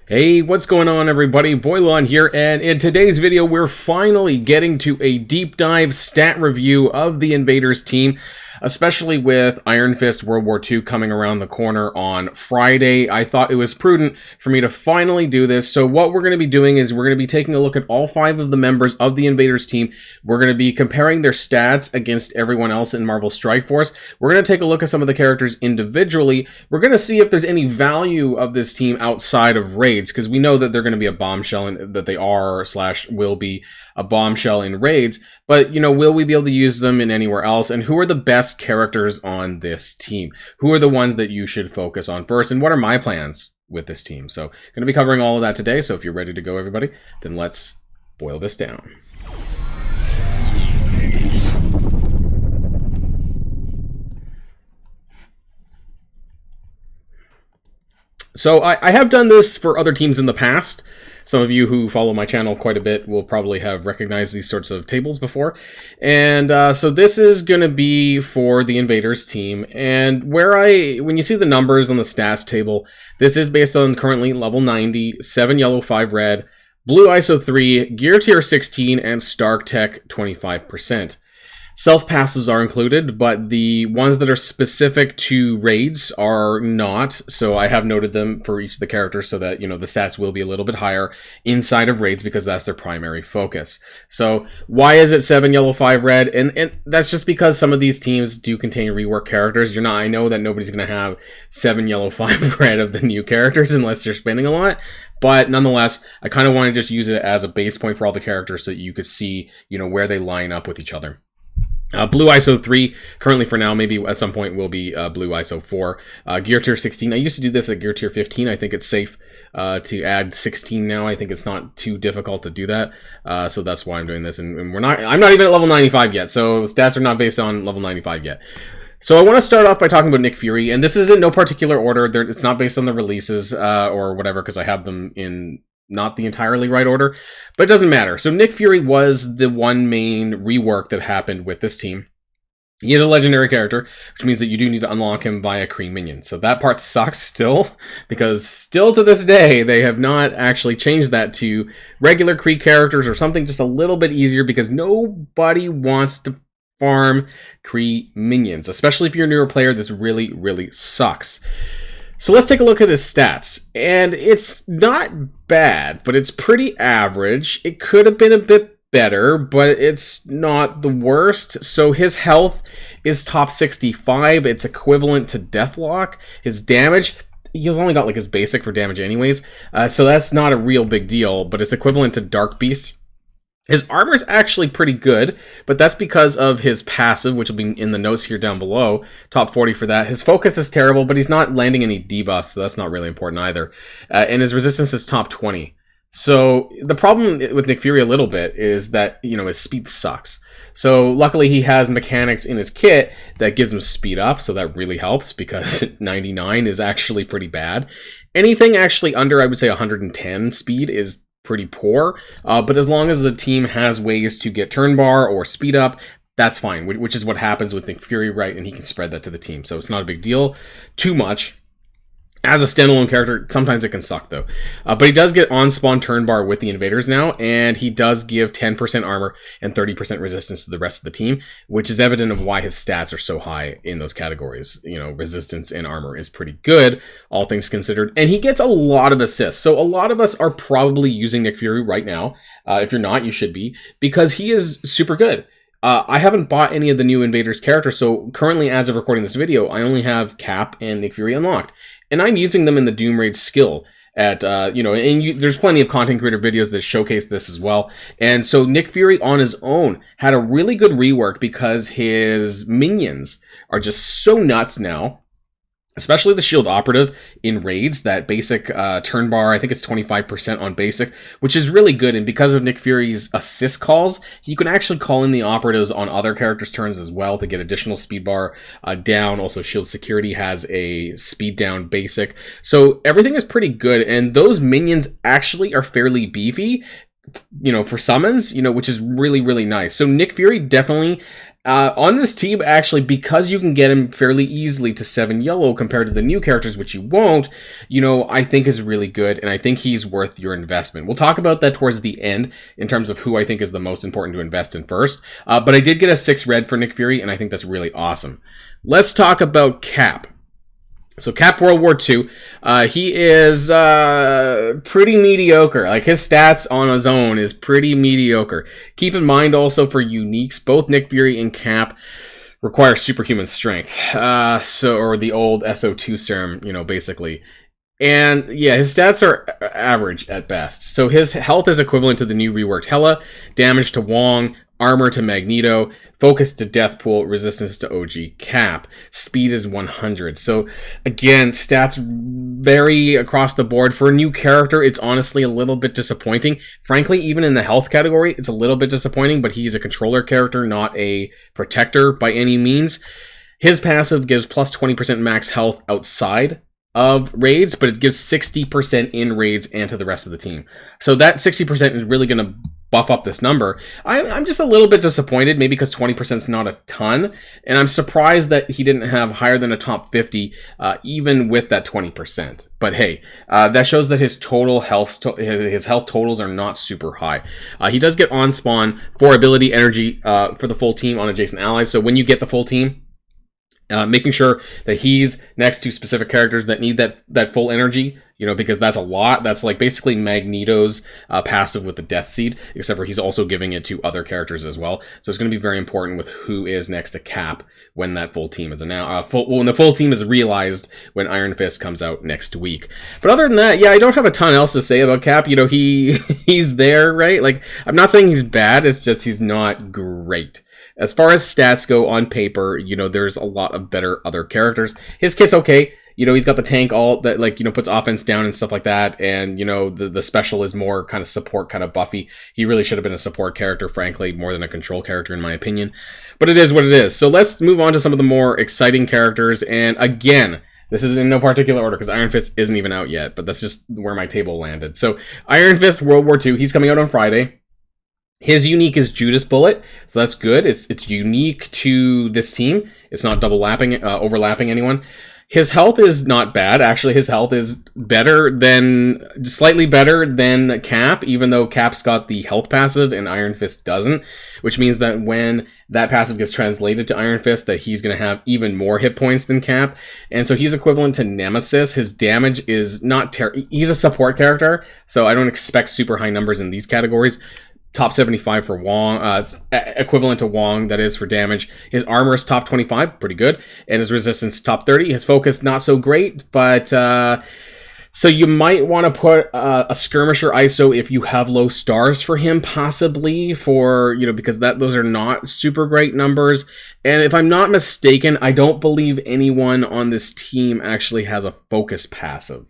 Hey, what's going on everybody? Boilon here, and in today's video we're finally getting to a deep dive stat review of the Invaders team, especially with Iron Fist World War II coming around the corner on Friday. I thought it was prudent for me to finally do this. So what we're going to be doing is we're going to be taking a look at all 5 of the members of the Invaders team. We're going to be comparing their stats against everyone else in Marvel Strike Force. We're going to take a look at some of the characters individually. We're going to see if there's any value of this team outside of raids, because we know that they're going to be a bombshell, and that they are / will be a bombshell in raids. But, you know, will we be able to use them in anywhere else? And who are the best characters on this team? Who are the ones that you should focus on first? And what are my plans with this team? So, going to be covering all of that today. So if you're ready to go, everybody, then let's boil this down. So I have done this for other teams in the past. Some of you who follow my channel quite a bit will probably have recognized these sorts of tables before. And so this is going to be for the Invaders team. And when you see the numbers on the stats table, this is based on currently level 90, 7 yellow, 5 red, blue ISO 3, gear tier 16, and Stark Tech 25%. Self-passives are included, but the ones that are specific to raids are not, so I have noted them for each of the characters so that, you know, the stats will be a little bit higher inside of raids because that's their primary focus. So why is it 7 yellow, 5 red? And that's just because some of these teams do contain rework characters. I know that nobody's going to have 7 yellow, 5 red of the new characters unless you're spending a lot, but nonetheless, I kind of want to just use it as a base point for all the characters so that you could see, you know, where they line up with each other. Blue ISO 3, currently for now, maybe at some point will be Blue ISO 4. Gear Tier 16, I used to do this at Gear Tier 15. I think it's safe to add 16 now. I think it's not too difficult to do that. So that's why I'm doing this. And I'm not even at level 95 yet, so stats are not based on level 95 yet. So I want to start off by talking about Nick Fury, and this is in no particular order. It's not based on the releases or whatever, because I have them in not the entirely right order, but it doesn't matter. So Nick Fury was the one main rework that happened with this team. He is a legendary character, which means that you do need to unlock him via Kree minions. So that part sucks still, because still to this day, they have not actually changed that to regular Kree characters or something just a little bit easier, because nobody wants to farm Kree minions, especially if you're a newer player. This really, really sucks. So let's take a look at his stats, and it's not bad, but it's pretty average. It could have been a bit better, but it's not the worst. So his health is top 65. It's equivalent to Deathlock. His damage, he's only got like his basic for damage anyways, so that's not a real big deal, but it's equivalent to Dark Beast. His armor is actually pretty good, but that's because of his passive, which will be in the notes here down below. Top 40 for that. His focus is terrible, but he's not landing any debuffs, so that's not really important either. And his resistance is top 20. So the problem with Nick Fury a little bit is that, you know, his speed sucks. So luckily he has mechanics in his kit that gives him speed up, so that really helps, because 99 is actually pretty bad. Anything actually under, I would say, 110 speed is pretty poor, but as long as the team has ways to get turn bar or speed up, that's fine, which is what happens with Nick Fury, right? And he can spread that to the team, so it's not a big deal too much. As a standalone character, sometimes it can suck though. But he does get on-spawn turn bar with the Invaders now, and he does give 10% armor and 30% resistance to the rest of the team, which is evident of why his stats are so high in those categories. You know, resistance and armor is pretty good, all things considered. And he gets a lot of assists. So a lot of us are probably using Nick Fury right now. If you're not, you should be, because he is super good. I haven't bought any of the new Invaders characters, so currently, as of recording this video, I only have Cap and Nick Fury unlocked. And I'm using them in the Doom Raid skill at, there's plenty of content creator videos that showcase this as well. And so Nick Fury on his own had a really good rework, because his minions are just so nuts now. Especially the shield operative in raids, that basic turn bar, I think it's 25% on basic, which is really good. And because of Nick Fury's assist calls, you can actually call in the operatives on other characters' turns as well to get additional speed bar down. Also, shield security has a speed down basic. So everything is pretty good. And those minions actually are fairly beefy, you know, for summons, you know, which is really, really nice. So Nick Fury definitely On this team, actually, because you can get him fairly easily to 7 yellow compared to the new characters, which you won't, you know, I think is really good, and I think he's worth your investment. We'll talk about that towards the end in terms of who I think is the most important to invest in first. But I did get a 6 red for Nick Fury, and I think that's really awesome. Let's talk about Cap. So Cap World War II, he is pretty mediocre. Like, his stats on his own is pretty mediocre. Keep in mind also for uniques, both Nick Fury and Cap require superhuman strength. Or the old SO2 serum, you know, basically. And yeah, his stats are average at best. So his health is equivalent to the new reworked Hela, damage to Wong, armor to Magneto, focus to Deathpool, resistance to OG Cap. Speed is 100. So again, stats vary across the board. For a new character, it's honestly a little bit disappointing. Frankly, even in the health category, it's a little bit disappointing, but he's a controller character, not a protector by any means. His passive gives plus 20% max health outside of raids, but it gives 60% in raids and to the rest of the team. So that 60% is really going to buff up this number. I'm just a little bit disappointed, maybe because 20% is not a ton, and I'm surprised that he didn't have higher than a top 50, even with that 20%. But hey, that shows that his total health, his health totals are not super high. He does get on spawn for ability energy for the full team on adjacent allies. So when you get the full team, making sure that he's next to specific characters that need that full energy, you know, because that's a lot. That's like basically Magneto's passive with the Death Seed, except for he's also giving it to other characters as well. So it's going to be very important with who is next to Cap when that full team is announced. When the full team is realized when Iron Fist comes out next week. But other than that, yeah, I don't have a ton else to say about Cap. You know, he's there, right? Like, I'm not saying he's bad. It's just he's not great. As far as stats go on paper, you know, there's a lot of better other characters. His kit's okay. You know, he's got the tank all that, like, you know, puts offense down and stuff like that. And, you know, the special is more kind of support, kind of Buffy. He really should have been a support character, frankly, more than a control character, in my opinion. But it is what it is. So let's move on to some of the more exciting characters. And again, this is in no particular order because Iron Fist isn't even out yet, but that's just where my table landed. So Iron Fist World War II, he's coming out on Friday. His unique is Judas Bullet, so that's good. It's unique to this team. It's not overlapping anyone. His health is not bad. Actually, his health is slightly better than Cap, even though Cap's got the health passive and Iron Fist doesn't, which means that when that passive gets translated to Iron Fist, that he's going to have even more hit points than Cap. And so he's equivalent to Nemesis. His damage is not he's a support character, so I don't expect super high numbers in these categories. Top 75 for Wong, equivalent to Wong, that is, for damage. His armor is top 25, pretty good. And his resistance, top 30. His focus, not so great, but so you might want to put a skirmisher ISO if you have low stars for him, possibly, for, you know, because those are not super great numbers. And if I'm not mistaken, I don't believe anyone on this team actually has a focus passive.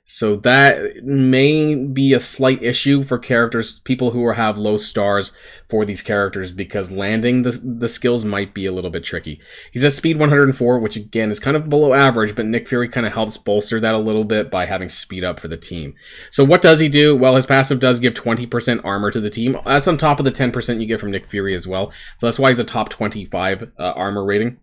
So that may be a slight issue for people who have low stars for these characters, because landing the skills might be a little bit tricky. He's at speed 104, which again is kind of below average, but Nick Fury kind of helps bolster that a little bit by having speed up for the team. So what does he do? Well, his passive does give 20% armor to the team. That's on top of the 10% you get from Nick Fury as well. So that's why he's a top 25 armor rating.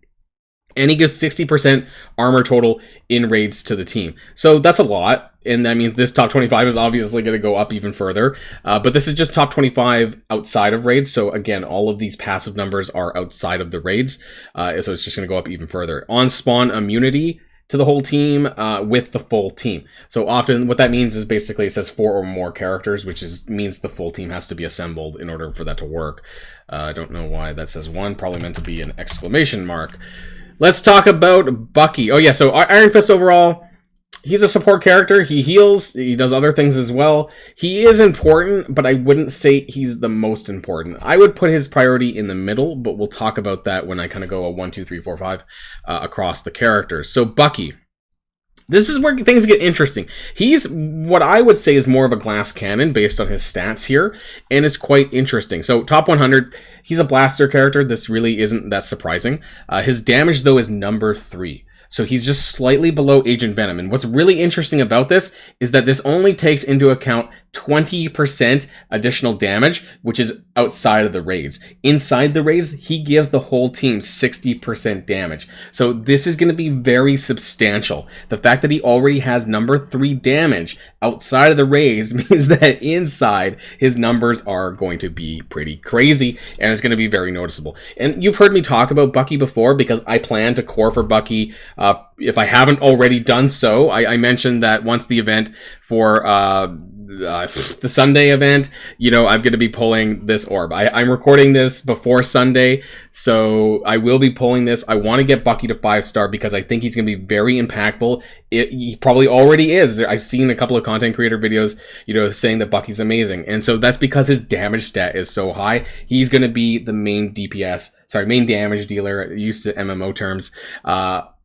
And he gives 60% armor total in raids to the team. So that's a lot. And that means this top 25 is obviously going to go up even further. But this is just top 25 outside of raids. So again, all of these passive numbers are outside of the raids. So it's just going to go up even further. On spawn immunity to the whole team with the full team. So often what that means is basically it says 4 or more characters, which means the full team has to be assembled in order for that to work. I don't know why that says 1. Probably meant to be an exclamation mark. Let's talk about Bucky. Oh yeah, so Iron Fist overall, he's a support character. He heals. He does other things as well. He is important, but I wouldn't say he's the most important. I would put his priority in the middle, but we'll talk about that when I kind of go a 1, 2, 3, 4, 5 across the characters. So Bucky. This is where things get interesting. He's what I would say is more of a glass cannon based on his stats here, and it's quite interesting. So top 100, he's a blaster character. This really isn't that surprising. His damage, though, is number 3. So he's just slightly below Agent Venom. And what's really interesting about this is that this only takes into account 20% additional damage, which is outside of the raids. Inside the raids, he gives the whole team 60% damage. So this is going to be very substantial. The fact that he already has number 3 damage outside of the raids means that inside, his numbers are going to be pretty crazy, and it's going to be very noticeable. And you've heard me talk about Bucky before, because I plan to core for Bucky. If I haven't already done so, I mentioned that once the event for the Sunday event, you know, I'm going to be pulling this orb. I'm recording this before Sunday, so I will be pulling this. I want to get Bucky to 5-star because I think he's going to be very impactful. He probably already is. I've seen a couple of content creator videos, you know, saying that Bucky's amazing. And so that's because his damage stat is so high. He's going to be the main main damage dealer, used to MMO terms,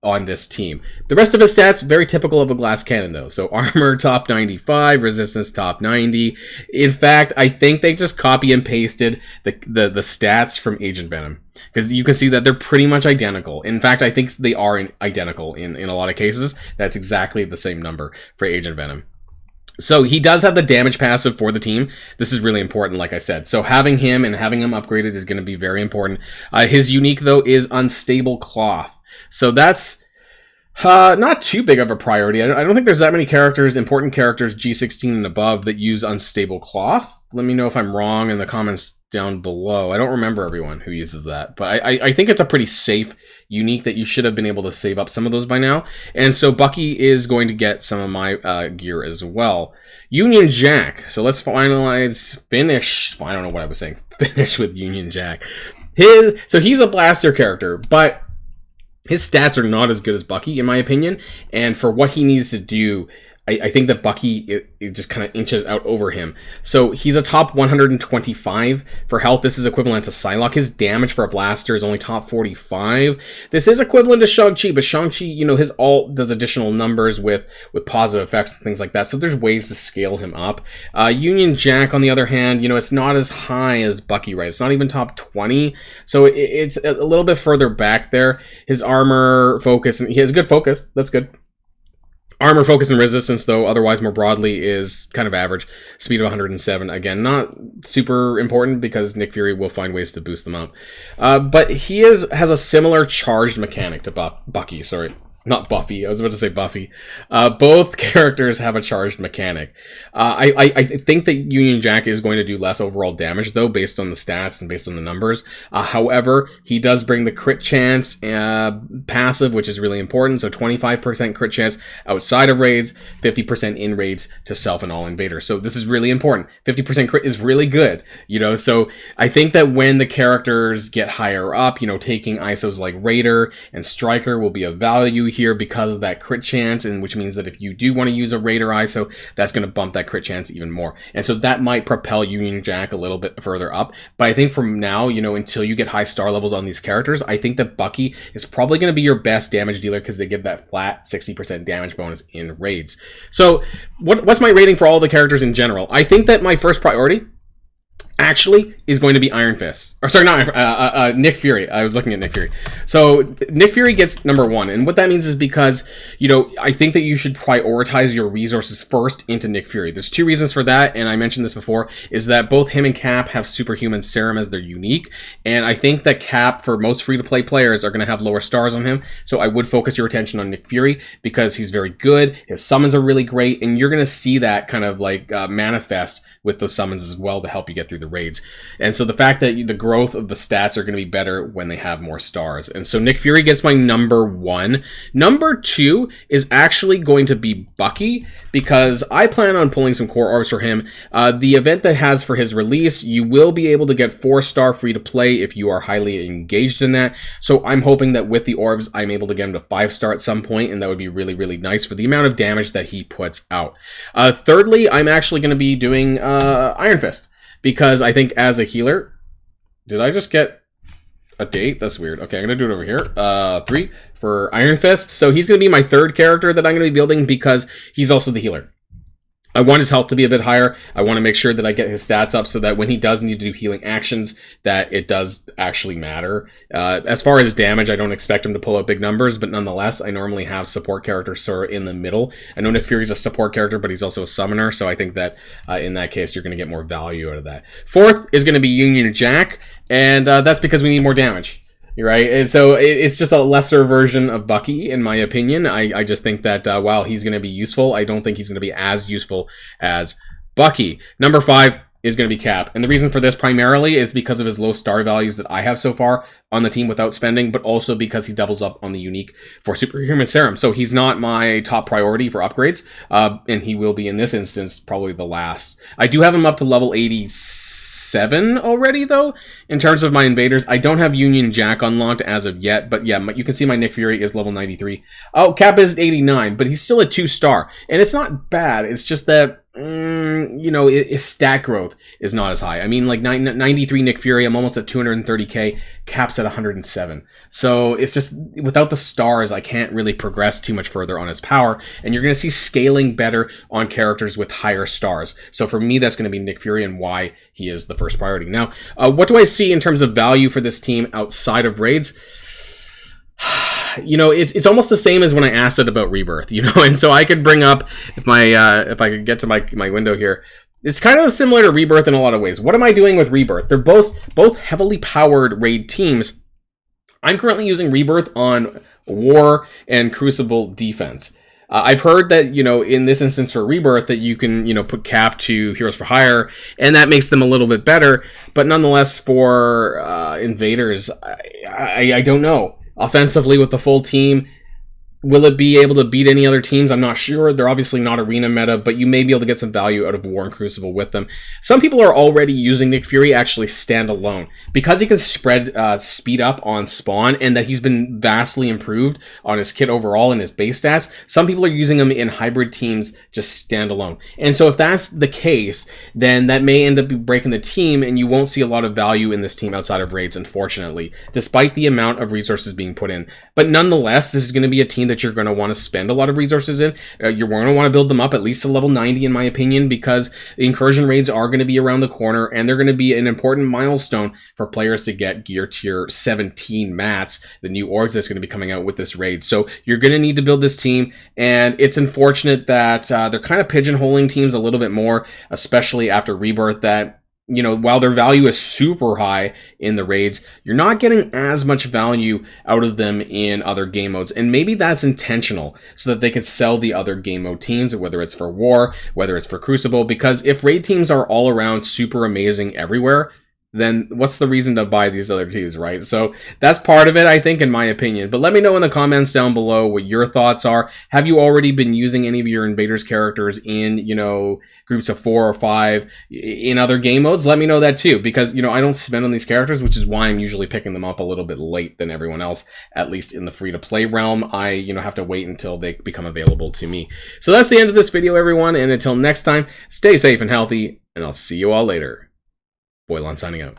on this team. The rest of his stats, very typical of a glass cannon though. So armor top 95, resistance top 90. In fact, I think they just copy and pasted the stats from Agent Venom, because you can see that they're pretty much identical. In fact, I think they are identical in a lot of cases. That's exactly the same number for Agent Venom. So he does have the damage passive for the team. This is really important, like I said. So having him and having him upgraded is going to be very important. His unique, though, is Unstable Cloth. So that's not too big of a priority. I don't think there's that many characters, important characters, G16 and above, that use Unstable Cloth. Let me know if I'm wrong in the comments down below. I don't remember everyone who uses that, but I think it's a pretty safe unique that you should have been able to save up some of those by now. And so Bucky is going to get some of my gear as well. Union Jack. So let's finish. I don't know what I was saying. Finish with Union Jack. So he's a blaster character, but his stats are not as good as Bucky, in my opinion. And for what he needs to do, I think that Bucky it just kind of inches out over him. So he's a top 125 for health. This is equivalent to Psylocke. His damage for a blaster is only top 45. This is equivalent to Shang-Chi, but Shang-Chi, you know, his ult does additional numbers with positive effects and things like that. So there's ways to scale him up. Union Jack, on the other hand, you know, it's not as high as Bucky, right? It's not even top 20. So it's a little bit further back there. His armor focus, and he has good focus. That's good. Armor, focus, and resistance, though, otherwise more broadly, is kind of average. Speed of 107, again, not super important because Nick Fury will find ways to boost them up. But he has a similar charged mechanic to Bucky, sorry. Not Buffy, I was about to say Buffy. Both characters have a charged mechanic. I think that Union Jack is going to do less overall damage, though, based on the stats and based on the numbers. However, he does bring the crit chance passive, which is really important. So 25% crit chance outside of raids, 50% in raids to self and all invaders. So this is really important. 50% crit is really good, you know. So I think that when the characters get higher up, you know, taking ISOs like Raider and Striker will be of value here because of that crit chance, and which means that if you do want to use a Raider ISO, that's going to bump that crit chance even more. And so that might propel Union Jack a little bit further up. But I think from now, you know, until you get high star levels on these characters, I think that Bucky is probably going to be your best damage dealer because they give that flat 60% damage bonus in raids. So what's my rating for all the characters in general? I think that my first priority actually is going to be Iron Fist. Or sorry, not Nick Fury. I was looking at Nick Fury. So Nick Fury gets number 1. And what that means is because, you know, I think that you should prioritize your resources first into Nick Fury. There's 2 reasons for that, and I mentioned this before, is that both him and Cap have superhuman serum as their unique. And I think that Cap, for most free-to-play players, are going to have lower stars on him. So I would focus your attention on Nick Fury because he's very good. His summons are really great, and you're going to see that kind of like manifest with those summons as well to help you get through the raids. And so the fact that the growth of the stats are going to be better when they have more stars. And so Nick Fury gets my number 1. Number 2 is actually going to be Bucky, because I plan on pulling some core orbs for him. The event that has for his release, you will be able to get 4-star free to play if you are highly engaged in that. So I'm hoping that with the orbs, I'm able to get him to 5-star at some point, and that would be really, really nice for the amount of damage that he puts out. Thirdly, I'm actually going to be doing Iron Fist, because I think as a healer, did I just get a date? That's weird. Okay, I'm going to do it over here. 3 for Iron Fist. So he's going to be my 3rd character that I'm going to be building because he's also the healer. I want his health to be a bit higher. I want to make sure that I get his stats up so that when he does need to do healing actions, that it does actually matter. As far as damage, I don't expect him to pull out big numbers, but nonetheless, I normally have support characters sort of in the middle. I know Nick Fury's a support character, but he's also a summoner, so I think that in that case, you're going to get more value out of that. Fourth is going to be Union Jack, and that's because we need more damage. Right, and so it's just a lesser version of Bucky, in my opinion. I just think that while he's going to be useful, I don't think he's going to be as useful as Bucky. Number 5 is going to be Cap, and the reason for this primarily is because of his low star values that I have so far on the team without spending, but also because he doubles up on the unique for Superhuman Serum. So he's not my top priority for upgrades, and he will be in this instance probably the last. I do have him up to level 87 already, though, in terms of my invaders. I don't have Union Jack unlocked as of yet, but yeah, you can see my Nick Fury is level 93. Oh, Cap is 89, but he's still a 2-star, and it's not bad. It's just that you know, his stat growth is not as high. I mean, like 93 Nick Fury, I'm almost at 230k, Cap's at 107. So it's just, without the stars, I can't really progress too much further on his power, and you're going to see scaling better on characters with higher stars. So for me, that's going to be Nick Fury and why he is the first priority. Now, what do I see in terms of value for this team outside of raids? You know, it's almost the same as when I asked it about Rebirth, you know, and so I could bring up, if I could get to my window here, it's kind of similar to Rebirth in a lot of ways. What am I doing with Rebirth? They're both heavily powered raid teams. I'm currently using Rebirth on War and Crucible defense. I've heard that, you know, in this instance for Rebirth, that you can, you know, put Cap to Heroes for Hire, and that makes them a little bit better. But nonetheless, for Invaders, I don't know. Offensively, with the full team, will it be able to beat any other teams? I'm not sure. They're obviously not arena meta, but you may be able to get some value out of War and Crucible with them. Some people are already using Nick Fury actually standalone because he can spread speed up on spawn, and that he's been vastly improved on his kit overall and his base stats. Some people are using him in hybrid teams just standalone. And so if that's the case, then that may end up breaking the team, and you won't see a lot of value in this team outside of raids, unfortunately, despite the amount of resources being put in. But nonetheless, this is going to be a team that you're going to want to spend a lot of resources in. You're going to want to build them up at least to level 90, in my opinion, because the incursion raids are going to be around the corner, and they're going to be an important milestone for players to get gear tier 17 mats, the new orgs that's going to be coming out with this raid. So you're going to need to build this team, and it's unfortunate that they're kind of pigeonholing teams a little bit more, especially after Rebirth, that, you know, while their value is super high in the raids, you're not getting as much value out of them in other game modes. And maybe that's intentional so that they could sell the other game mode teams, whether it's for War, whether it's for Crucible, because if raid teams are all around super amazing everywhere, then what's the reason to buy these other teams, right? So that's part of it, I think, in my opinion. But let me know in the comments down below what your thoughts are. Have you already been using any of your Invaders characters in, you know, groups of 4 or 5 in other game modes? Let me know that too, because, you know, I don't spend on these characters, which is why I'm usually picking them up a little bit late than everyone else, at least in the free-to-play realm. I, you know, have to wait until they become available to me. So that's the end of this video, everyone, and until next time, stay safe and healthy, and I'll see you all later. Boilon signing out.